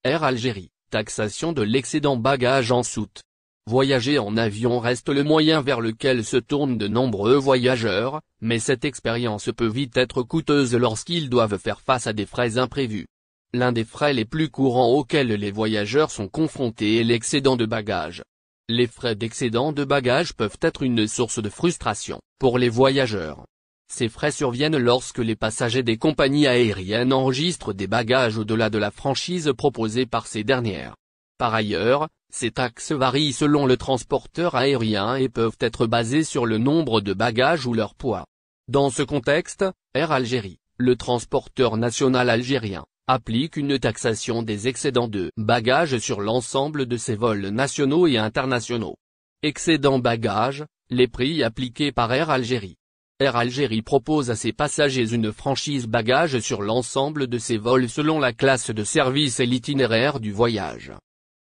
Air Algérie, taxation de l'excédent bagages en soute. Voyager en avion reste le moyen vers lequel se tournent de nombreux voyageurs, mais cette expérience peut vite être coûteuse lorsqu'ils doivent faire face à des frais imprévus. L'un des frais les plus courants auxquels les voyageurs sont confrontés est l'excédent de bagages. Les frais d'excédent de bagages peuvent être une source de frustration pour les voyageurs. Ces frais surviennent lorsque les passagers des compagnies aériennes enregistrent des bagages au-delà de la franchise proposée par ces dernières. Par ailleurs, ces taxes varient selon le transporteur aérien et peuvent être basées sur le nombre de bagages ou leur poids. Dans ce contexte, Air Algérie, le transporteur national algérien, applique une taxation des excédents de bagages sur l'ensemble de ses vols nationaux et internationaux. Excédent bagages, les prix appliqués par Air Algérie. Air Algérie propose à ses passagers une franchise bagages sur l'ensemble de ses vols selon la classe de service et l'itinéraire du voyage.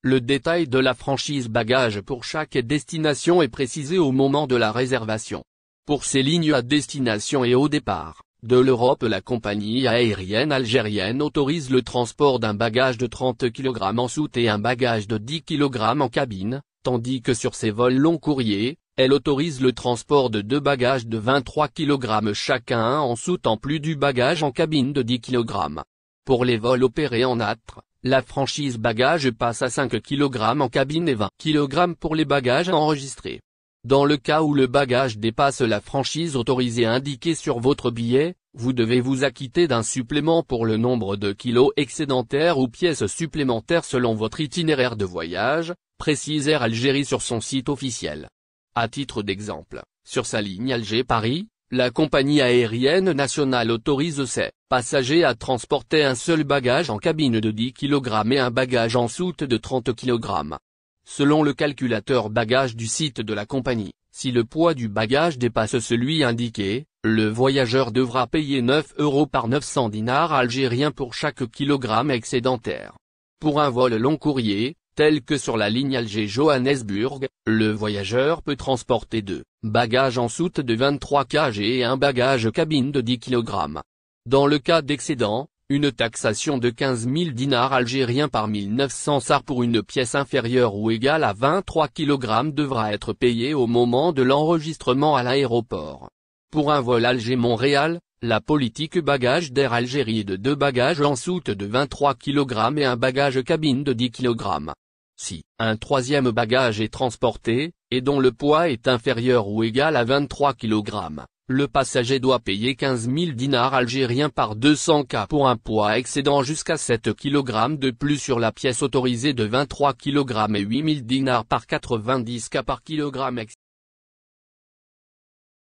Le détail de la franchise bagages pour chaque destination est précisé au moment de la réservation. Pour ces lignes à destination et au départ de l'Europe, la compagnie aérienne algérienne autorise le transport d'un bagage de 30 kg en soute et un bagage de 10 kg en cabine, tandis que sur ses vols long courriers, elle autorise le transport de 2 bagages de 23 kg chacun en soute en plus du bagage en cabine de 10 kg. Pour les vols opérés en âtre, la franchise bagages passe à 5 kg en cabine et 20 kg pour les bagages enregistrés. Dans le cas où le bagage dépasse la franchise autorisée indiquée sur votre billet, vous devez vous acquitter d'un supplément pour le nombre de kilos excédentaires ou pièces supplémentaires selon votre itinéraire de voyage, précise Air Algérie sur son site officiel. À titre d'exemple, sur sa ligne Alger-Paris, la compagnie aérienne nationale autorise ses passagers à transporter un seul bagage en cabine de 10 kg et un bagage en soute de 30 kg. Selon le calculateur bagages du site de la compagnie, si le poids du bagage dépasse celui indiqué, le voyageur devra payer 9 € par 900 dinars algériens pour chaque kilogramme excédentaire. Pour un vol long courrier, tel que sur la ligne Alger-Johannesburg, le voyageur peut transporter 2 bagages en soute de 23 kg et un bagage cabine de 10 kg. Dans le cas d'excédent, une taxation de 15 000 dinars algériens par 1900 SAR pour une pièce inférieure ou égale à 23 kg devra être payée au moment de l'enregistrement à l'aéroport. Pour un vol Alger-Montréal, la politique bagages d'Air Algérie est de 2 bagages en soute de 23 kg et un bagage cabine de 10 kg. Si un troisième bagage est transporté, et dont le poids est inférieur ou égal à 23 kg, le passager doit payer 15 000 dinars algériens par 200 K pour un poids excédant jusqu'à 7 kg de plus sur la pièce autorisée de 23 kg et 8 000 dinars par 90 K par kilogramme